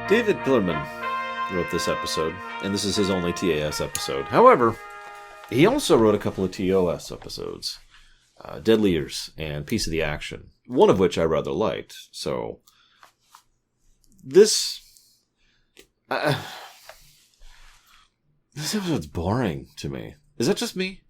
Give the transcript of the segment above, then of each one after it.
David Pillerman wrote this episode, and this is his only TAS episode. However, he also wrote a couple of TOS episodes, Deadly Years and Piece of the Action, one of which I rather liked. So, this episode's boring to me. Is that just me?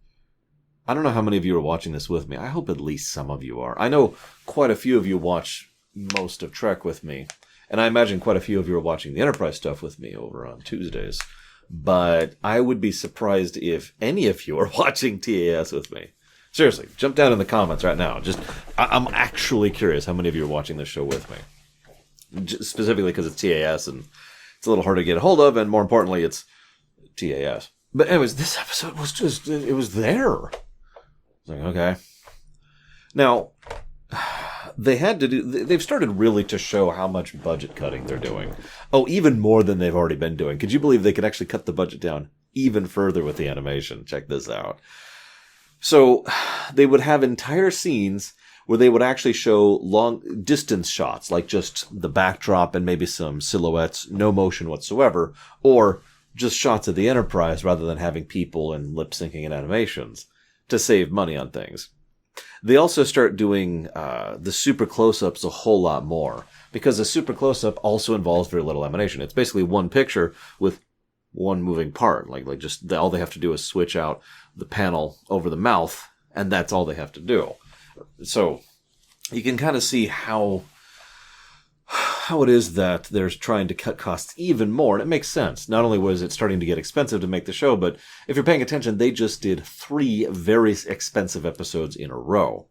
I don't know how many of you are watching this with me. I hope at least some of you are. I know quite a few of you watch most of Trek with me. And I imagine quite a few of you are watching the Enterprise stuff with me over on Tuesdays. But I would be surprised if any of you are watching TAS with me. Seriously, jump down in the comments right now. I'm actually curious how many of you are watching this show with me. Specifically because it's TAS and it's a little hard to get a hold of, and more importantly, it's TAS. But anyways, this episode was just, it was there. It's like, okay. Now, they've started really to show how much budget cutting they're doing. Oh, even more than they've already been doing. Could you believe they could actually cut the budget down even further with the animation? Check this out. So they would have entire scenes where they would actually show long distance shots, like just the backdrop and maybe some silhouettes, no motion whatsoever, or just shots of the Enterprise rather than having people and lip syncing and animations to save money on things. They also start doing the super close-ups a whole lot more, because the super close-up also involves very little animation. It's basically one picture with one moving part. Like just all they have to do is switch out the panel over the mouth, and that's all they have to do. So you can kind of see how it is that they're trying to cut costs even more, and it makes sense. Not only was it starting to get expensive to make the show, but if you're paying attention, they just did 3 very expensive episodes in a row.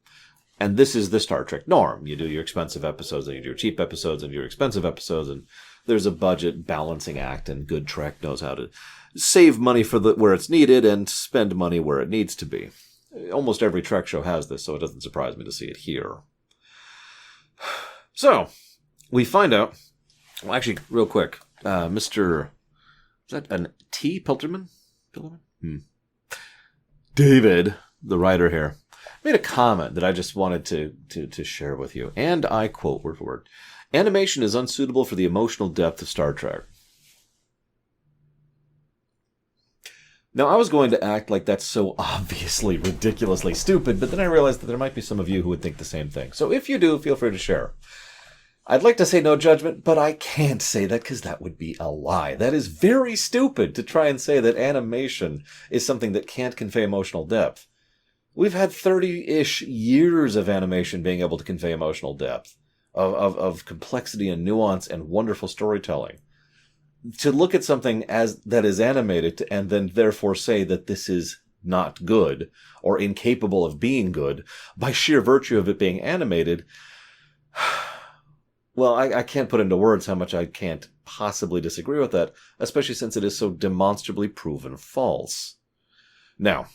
And this is the Star Trek norm. You do your expensive episodes, and you do your cheap episodes, and your expensive episodes, and there's a budget balancing act, and good Trek knows how to save money for where it's needed and spend money where it needs to be. Almost every Trek show has this, so it doesn't surprise me to see it here. So we find out, well, actually, real quick, Mr. Is that an T. Pilterman? David, the writer here, made a comment that I just wanted to share with you. And I quote word for word, "Animation is unsuitable for the emotional depth of Star Trek." Now, I was going to act like that's so obviously ridiculously stupid, but then I realized that there might be some of you who would think the same thing. So if you do, feel free to share. I'd like to say no judgment, but I can't say that because that would be a lie. That is very stupid to try and say that animation is something that can't convey emotional depth. We've had 30-ish years of animation being able to convey emotional depth, of complexity and nuance and wonderful storytelling. To look at something that is animated and then therefore say that this is not good or incapable of being good by sheer virtue of it being animated, well, I can't put into words how much I can't possibly disagree with that, especially since it is so demonstrably proven false. Now,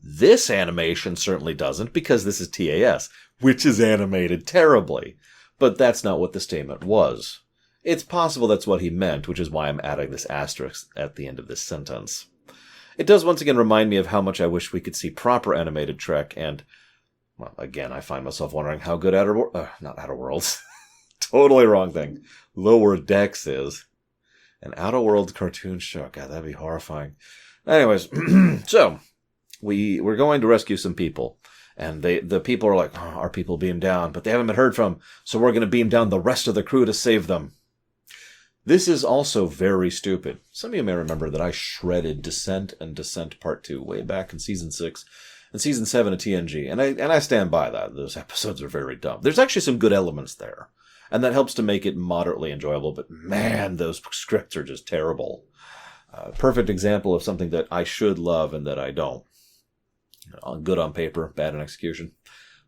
this animation certainly doesn't, because this is TAS, which is animated terribly. But that's not what the statement was. It's possible that's what he meant, which is why I'm adding this asterisk at the end of this sentence. It does once again remind me of how much I wish we could see proper animated Trek, and, well, again, I find myself wondering how good not Outer Worlds. Totally wrong thing. Lower Decks is. An Outer Worlds cartoon show. God, that'd be horrifying. Anyways, so we're going to rescue some people. And the people are like, oh, our people beamed down, but they haven't been heard from, so we're going to beam down the rest of the crew to save them. This is also very stupid. Some of you may remember that I shredded Descent and Descent Part 2 way back in Season 6 and Season 7 of TNG, and I stand by that. Those episodes are very dumb. There's actually some good elements there, and that helps to make it moderately enjoyable, but man, those scripts are just terrible. Perfect example of something that I should love and that I don't. Good on paper, bad in execution.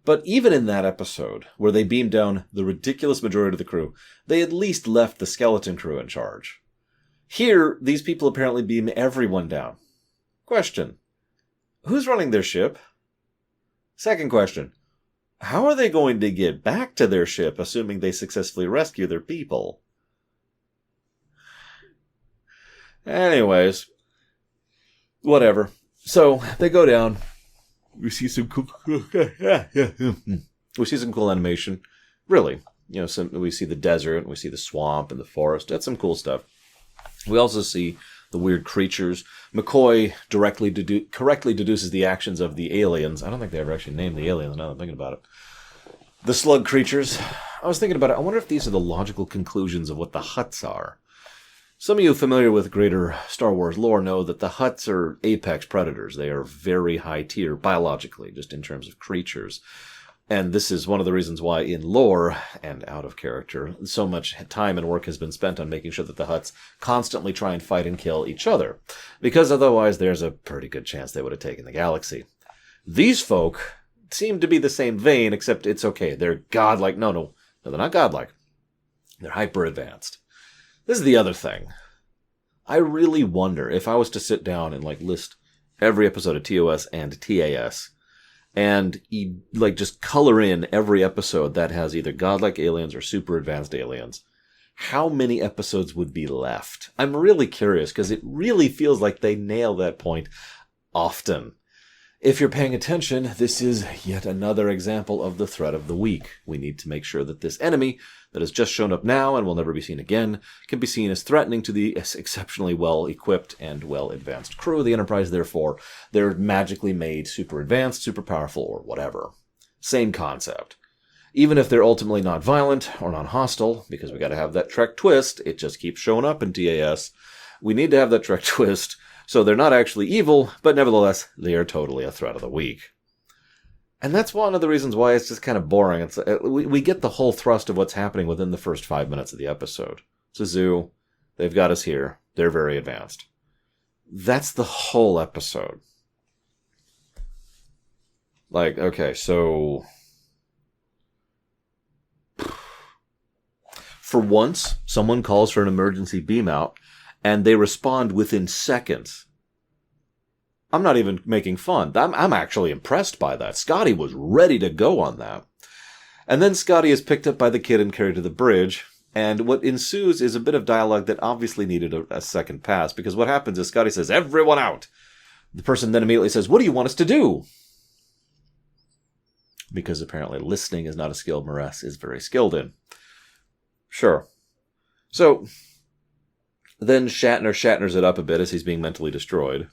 But even in that episode, where they beamed down the ridiculous majority of the crew, they at least left the skeleton crew in charge. Here, these people apparently beam everyone down. Question: who's running their ship? Second question: how are they going to get back to their ship, assuming they successfully rescue their people? Anyways, whatever. So they go down. We see some cool. We see some cool animation. Really, we see the desert, we see the swamp and the forest. That's some cool stuff. We also see the weird creatures. McCoy correctly deduces the actions of the aliens. I don't think they ever actually named the aliens, now that I'm thinking about it. The slug creatures. I was thinking about it. I wonder if these are the logical conclusions of what the Hutts are. Some of you familiar with greater Star Wars lore know that the Hutts are apex predators. They are very high tier biologically, just in terms of creatures. And this is one of the reasons why in lore, and out of character, so much time and work has been spent on making sure that the Hutts constantly try and fight and kill each other. Because otherwise there's a pretty good chance they would have taken the galaxy. These folk seem to be the same vein, except it's okay. They're godlike. No, they're not godlike. They're hyper-advanced. This is the other thing. I really wonder if I was to sit down and list every episode of TOS and TAS and just color in every episode that has either godlike aliens or super advanced aliens, how many episodes would be left? I'm really curious because it really feels like they nail that point often. If you're paying attention, this is yet another example of the threat of the week. We need to make sure that this enemy that has just shown up now and will never be seen again can be seen as threatening to the exceptionally well-equipped and well-advanced crew of the Enterprise. Therefore, they're magically made super advanced, super powerful, or whatever. Same concept. Even if they're ultimately not violent or non-hostile, because we got to have that Trek twist, it just keeps showing up in TAS. We need to have that Trek twist. So they're not actually evil, but nevertheless, they are totally a threat of the week. And that's one of the reasons why it's just kind of boring. We get the whole thrust of what's happening within the first 5 minutes of the episode. It's a zoo. They've got us here. They're very advanced. That's the whole episode. Okay, so... For once, someone calls for an emergency beam out, and they respond within seconds. I'm not even making fun. I'm actually impressed by that. Scotty was ready to go on that. And then Scotty is picked up by the kid and carried to the bridge, and what ensues is a bit of dialogue that obviously needed a second pass, because what happens is Scotty says, "Everyone out!" The person then immediately says, "What do you want us to do?" Because apparently listening is not a skill Maress is very skilled in. Sure. So... Then Shatners it up a bit as he's being mentally destroyed.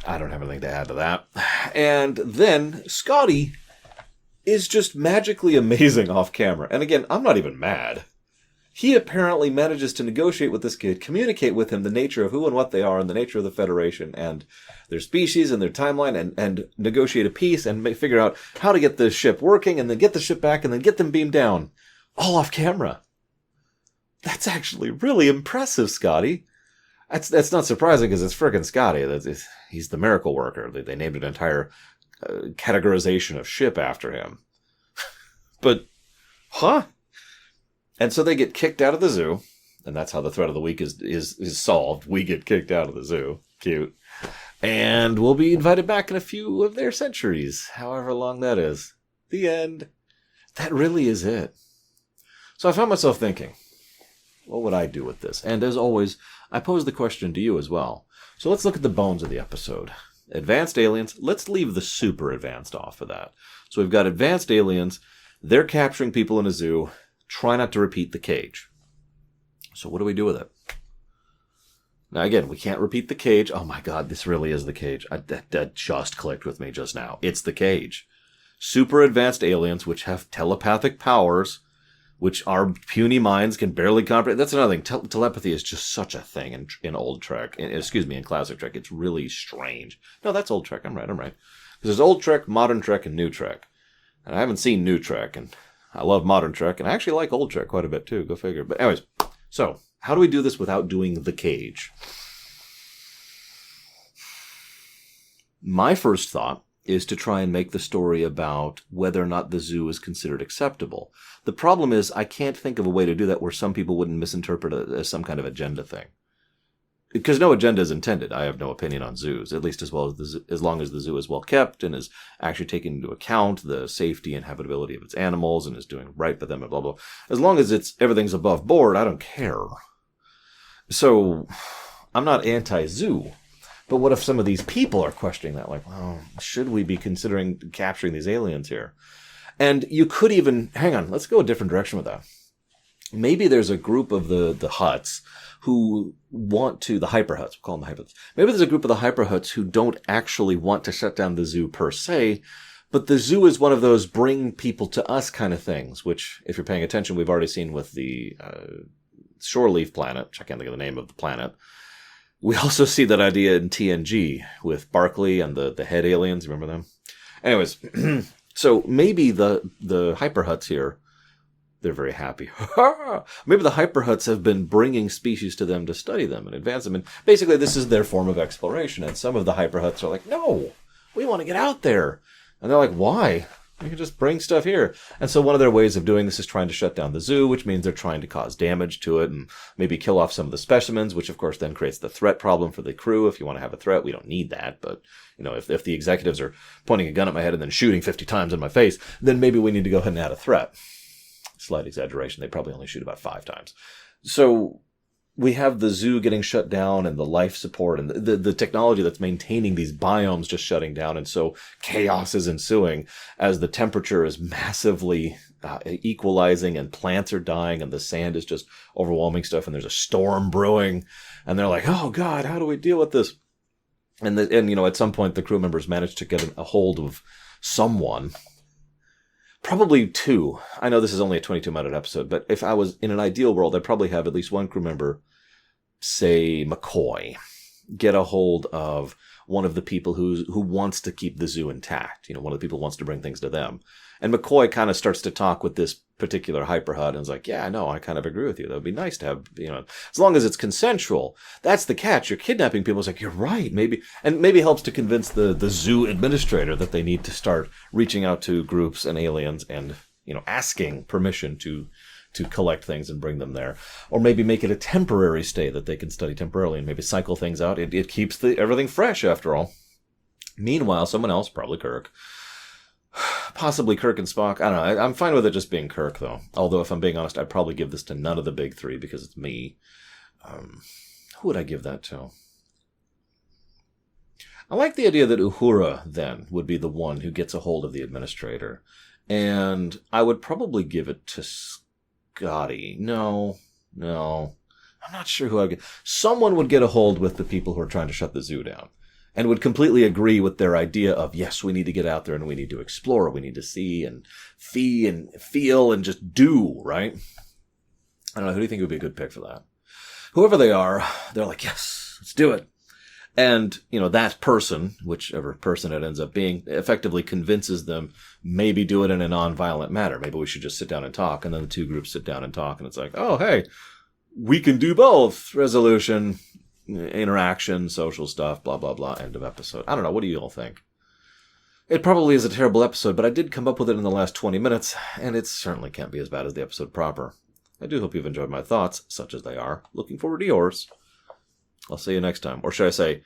I don't have anything to add to that. And then Scotty is just magically amazing off camera. And again, I'm not even mad. He apparently manages to negotiate with this kid, communicate with him the nature of who and what they are and the nature of the Federation and their species and their timeline and negotiate a peace and figure out how to get the ship working and then get the ship back and then get them beamed down. All off camera. That's actually really impressive, Scotty. That's not surprising because it's frickin' Scotty. He's the miracle worker. They named an entire categorization of ship after him. But, huh? And so they get kicked out of the zoo, and that's how the threat of the week is solved. We get kicked out of the zoo. Cute. And we'll be invited back in a few of their centuries, however long that is. The end. That really is it. So I found myself thinking, what would I do with this? And as always, I pose the question to you as well. So let's look at the bones of the episode. Advanced aliens. Let's leave the super advanced off of that. So we've got advanced aliens. They're capturing people in a zoo. Try not to repeat the cage. So what do we do with it? Now again, we can't repeat the cage. Oh my god, this really is the cage. That just clicked with me just now. It's the cage. Super advanced aliens which have telepathic powers, which our puny minds can barely comprehend. That's another thing. Telepathy is just such a thing in old Trek. In classic Trek. It's really strange. No, that's old Trek. I'm right. Because there's old Trek, modern Trek, and new Trek. And I haven't seen new Trek, and I love modern Trek, and I actually like old Trek quite a bit too. Go figure. But anyways, so how do we do this without doing the cage? My first thought is to try and make the story about whether or not the zoo is considered acceptable. The problem is I can't think of a way to do that where some people wouldn't misinterpret it as some kind of agenda thing. Because no agenda is intended. I have no opinion on zoos, at least as long as the zoo is well kept and is actually taking into account the safety and habitability of its animals and is doing right by them and blah, blah. As long as everything's above board, I don't care. So, I'm not anti-zoo, but what if some of these people are questioning that? Like, well, should we be considering capturing these aliens here? And you could even, hang on, let's go a different direction with that. Maybe there's a group of the Hutts who want to, the hyper Hutts, we'll call them the hyper Hutts. Maybe there's a group of the hyper Hutts who don't actually want to shut down the zoo per se, but the zoo is one of those bring people to us kind of things, which, if you're paying attention, we've already seen with the Shore Leaf planet, which I can't think of the name of the planet. We also see that idea in TNG with Barclay and the head aliens. Remember them? Anyways, so maybe the hyper Hutts here, they're very happy. Maybe the hyper Hutts have been bringing species to them to study them and advance them. And basically, this is their form of exploration. And some of the hyper Hutts are like, no, we want to get out there. And they're like, why? You can just bring stuff here. And so one of their ways of doing this is trying to shut down the zoo, which means they're trying to cause damage to it and maybe kill off some of the specimens, which of course then creates the threat problem for the crew. If you want to have a threat, we don't need that. But, you know, if the executives are pointing a gun at my head and then shooting 50 times in my face, then maybe we need to go ahead and add a threat. Slight exaggeration. They probably only shoot about 5 times. So we have the zoo getting shut down and the life support and the technology that's maintaining these biomes just shutting down. And so chaos is ensuing as the temperature is massively equalizing and plants are dying and the sand is just overwhelming stuff and there's a storm brewing and they're like, oh God, how do we deal with this? And you know, at some point the crew members managed to get a hold of someone. Probably 2. I know this is only a 22-minute episode, but if I was in an ideal world, I'd probably have at least one crew member, say McCoy, get a hold of one of the people who wants to keep the zoo intact. You know, one of the people who wants to bring things to them. And McCoy kind of starts to talk with this particular hyper Hut and is like, yeah, no, I kind of agree with you. That would be nice to have, you know, as long as it's consensual. That's the catch. You're kidnapping people. It's like, you're right. Maybe helps to convince the zoo administrator that they need to start reaching out to groups and aliens and, you know, asking permission to collect things and bring them there. Or maybe make it a temporary stay that they can study temporarily and maybe cycle things out. It keeps everything fresh after all. Meanwhile, someone else, probably Kirk, possibly Kirk and Spock. I don't know. I'm fine with it just being Kirk, though. Although, if I'm being honest, I'd probably give this to none of the big 3 because it's me. Who would I give that to? I like the idea that Uhura, then, would be the one who gets a hold of the administrator. And I would probably give it to Scotty. No. I'm not sure who I'd get. Someone would get a hold with the people who are trying to shut the zoo down. And would completely agree with their idea of, yes, we need to get out there and we need to explore. We need to see and feel and just do, right? I don't know. Who do you think would be a good pick for that? Whoever they are, they're like, yes, let's do it. And, you know, that person, whichever person it ends up being, effectively convinces them, maybe do it in a non-violent manner. Maybe we should just sit down and talk. And then the 2 groups sit down and talk. And it's like, oh, hey, we can do both. Resolution, interaction, social stuff, blah, blah, blah, end of episode. I don't know. What do you all think? It probably is a terrible episode, but I did come up with it in the last 20 minutes, and it certainly can't be as bad as the episode proper. I do hope you've enjoyed my thoughts, such as they are. Looking forward to yours. I'll see you next time. Or should I say,